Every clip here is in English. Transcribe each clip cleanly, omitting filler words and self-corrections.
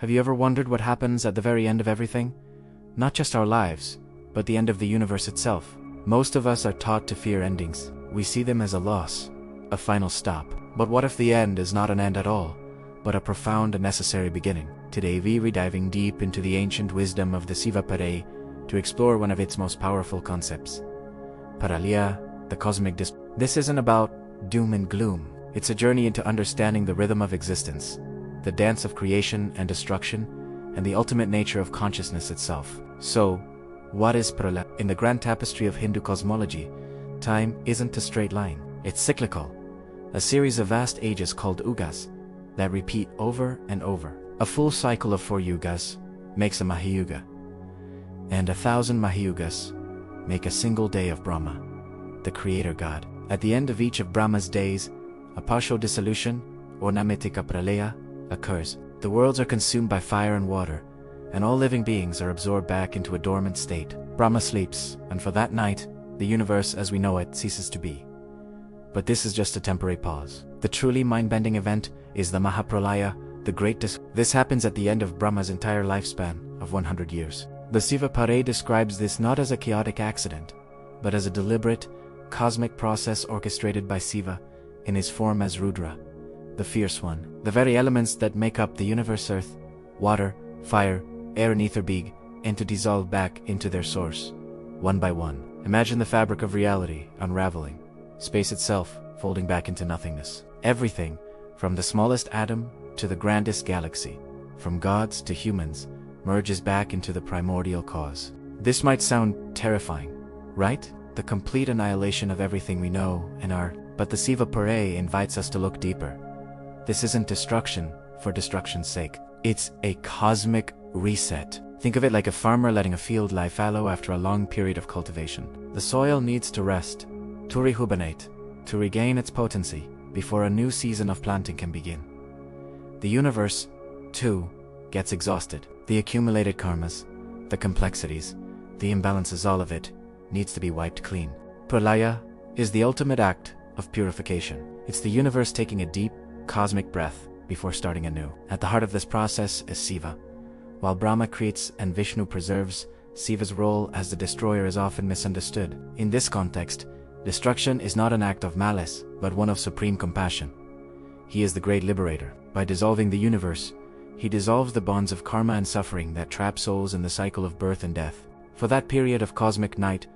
Have you ever wondered what happens at the very end of everything? Not just our lives, but the end of the universe itself. Most of us are taught to fear endings. We see them as a loss, a final stop. But what if the end is not an end at all, but a profound and necessary beginning? Today we're diving deep into the ancient wisdom of the Śiva Purāṇa to explore one of its most powerful concepts. Paralaya, the cosmic This isn't about doom and gloom. It's a journey into understanding the rhythm of existence, the dance of creation and destruction, and the ultimate nature of consciousness itself. So, what is Paralaya? In the grand tapestry of Hindu cosmology, time isn't a straight line. It's cyclical, a series of vast ages called yugas that repeat over and over. A full cycle of 4 yugas makes a Mahayuga, and 1,000 Mahayugas make a single day of Brahma, the creator god. At the end of each of Brahma's days, a partial dissolution, or namitika pralaya, occurs. The worlds are consumed by fire and water, and all living beings are absorbed back into a dormant state. Brahma sleeps, and for that night, the universe as we know it ceases to be. But this is just a temporary pause. The truly mind-bending event is the Mahapralaya, the Great This happens at the end of Brahma's entire lifespan of 100 years. The Śiva Purāṇa describes this not as a chaotic accident, but as a deliberate, cosmic process orchestrated by Shiva in his form as Rudra, the fierce one. The very elements that make up the universe, earth, water, fire, air and ether, begin to dissolve back into their source, one by one. Imagine the fabric of reality unraveling, space itself folding back into nothingness. Everything, from the smallest atom to the grandest galaxy, from gods to humans, merges back into the primordial cause. This might sound terrifying, right? The complete annihilation of everything we know and are. But the Śiva Purāṇa invites us to look deeper. This isn't destruction for destruction's sake. It's a cosmic reset. Think of it like a farmer letting a field lie fallow after a long period of cultivation. The soil needs to rest, to rejuvenate, to regain its potency before a new season of planting can begin. The universe, too, gets exhausted. The accumulated karmas, the complexities, the imbalances, all of it needs to be wiped clean. Pralaya is the ultimate act of purification. It's the universe taking a deep, cosmic breath before starting anew. At the heart of this process is Shiva. While Brahma creates and Vishnu preserves, Shiva's role as the destroyer is often misunderstood. In this context, destruction is not an act of malice, but one of supreme compassion. He is the great liberator. By dissolving the universe, he dissolves the bonds of karma and suffering that trap souls in the cycle of birth and death. For that period of cosmic night,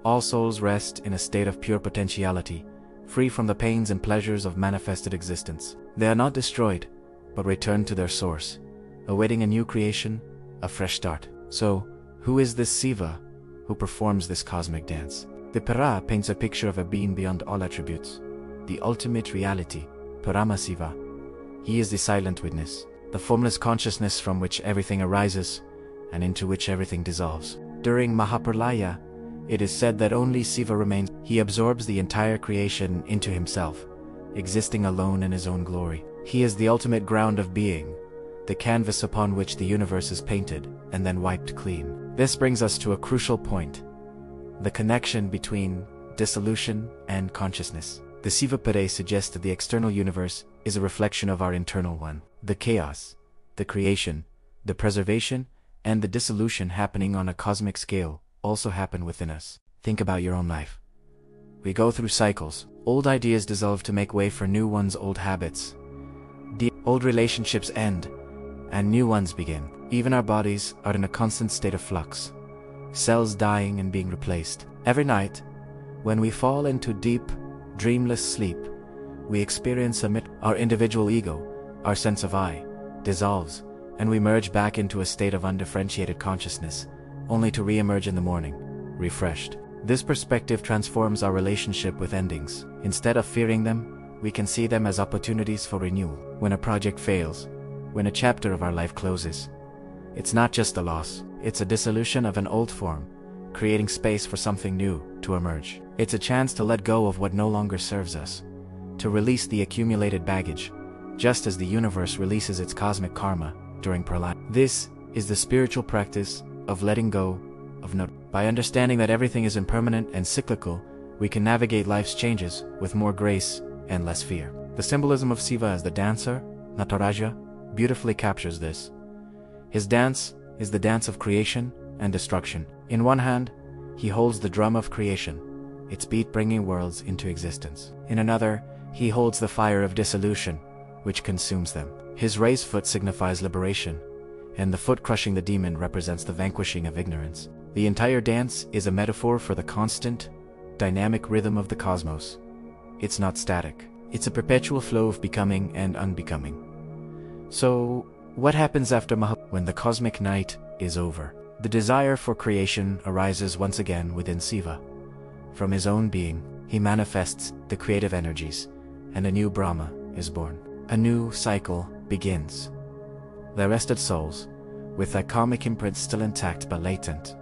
all souls rest in a state of pure potentiality, free from the pains and pleasures of manifested existence. They are not destroyed, but return to their source, awaiting a new creation, a fresh start. So, who is this Shiva who performs this cosmic dance? The Purāṇa paints a picture of a being beyond all attributes, the ultimate reality, Paramashiva. He is the silent witness, the formless consciousness from which everything arises and into which everything dissolves. During Mahapralaya, it is said that only Shiva remains. He absorbs the entire creation into himself, existing alone in his own glory. He is the ultimate ground of being, the canvas upon which the universe is painted and then wiped clean. This brings us to a crucial point: the connection between dissolution and consciousness. The Śiva Purāṇa suggests that the external universe is a reflection of our internal one. The chaos, the creation, the preservation, and the dissolution happening on a cosmic scale also happen within us. Think about your own life. We go through cycles. Old ideas dissolve to make way for new ones. Old habits, old relationships end, and new ones begin. Even our bodies are in a constant state of flux, cells dying and being replaced. Every night, when we fall into deep, dreamless sleep, we experience our individual ego, our sense of I, dissolves, and we merge back into a state of undifferentiated consciousness, only to re-emerge in the morning, refreshed. This perspective transforms our relationship with endings. Instead of fearing them, we can see them as opportunities for renewal. When a project fails, when a chapter of our life closes, it's not just a loss, it's a dissolution of an old form, creating space for something new to emerge. It's a chance to let go of what no longer serves us, to release the accumulated baggage, just as the universe releases its cosmic karma during Pralaya. This is the spiritual practice of letting go of By understanding that everything is impermanent and cyclical, we can navigate life's changes with more grace and less fear. The symbolism of Shiva as the dancer, Nataraja, beautifully captures this. His dance is the dance of creation and destruction. In one hand, he holds the drum of creation, its beat bringing worlds into existence. In another, he holds the fire of dissolution, which consumes them. His raised foot signifies liberation, and the foot crushing the demon represents the vanquishing of ignorance. The entire dance is a metaphor for the constant, dynamic rhythm of the cosmos. It's not static. It's a perpetual flow of becoming and unbecoming. So, what happens after when the cosmic night is over? The desire for creation arises once again within Shiva. From his own being, he manifests the creative energies, and a new Brahma is born. A new cycle begins. The rested souls, with their karmic imprints still intact but latent,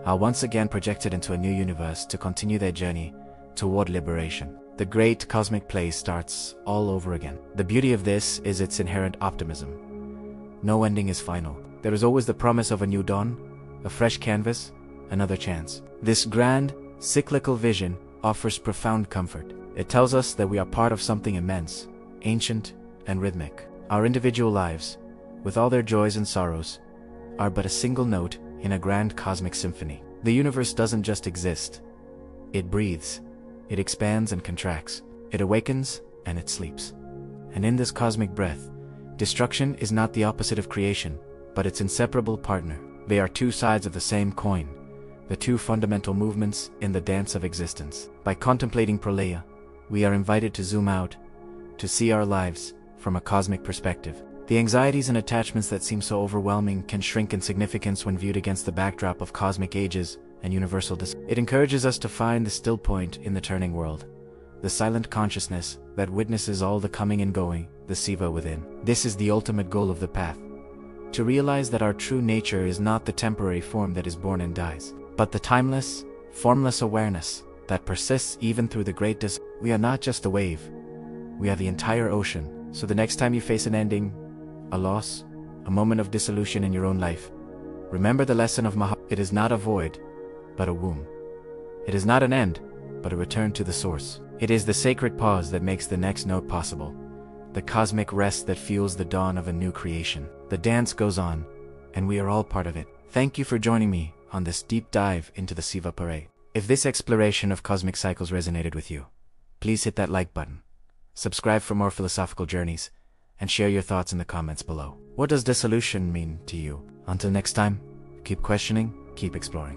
are once again projected into a new universe to continue their journey toward liberation. The great cosmic play starts all over again. The beauty of this is its inherent optimism. No ending is final. There is always the promise of a new dawn, a fresh canvas, another chance. This grand, cyclical vision offers profound comfort. It tells us that we are part of something immense, ancient, and rhythmic. Our individual lives, with all their joys and sorrows, are but a single note in a grand cosmic symphony. The universe doesn't just exist. It breathes. It expands and contracts. It awakens and it sleeps. And in this cosmic breath, destruction is not the opposite of creation, but its inseparable partner. They are two sides of the same coin, the two fundamental movements in the dance of existence. By contemplating Pralaya, we are invited to zoom out, to see our lives from a cosmic perspective. The anxieties and attachments that seem so overwhelming can shrink in significance when viewed against the backdrop of cosmic ages and universal It encourages us to find the still point in the turning world, the silent consciousness that witnesses all the coming and going, the Shiva within. This is the ultimate goal of the path, to realize that our true nature is not the temporary form that is born and dies, but the timeless, formless awareness that persists even through the great We are not just a wave, we are the entire ocean. So the next time you face an ending, a loss, a moment of dissolution in your own life, remember the lesson of It is not a void, but a womb. It is not an end, but a return to the source. It is the sacred pause that makes the next note possible, the cosmic rest that fuels the dawn of a new creation. The dance goes on, and we are all part of it. Thank you for joining me on this deep dive into the Śiva Purāṇa. If this exploration of cosmic cycles resonated with you, please hit that like button, subscribe for more philosophical journeys, and share your thoughts in the comments below. What does dissolution mean to you? Until next time, keep questioning, keep exploring.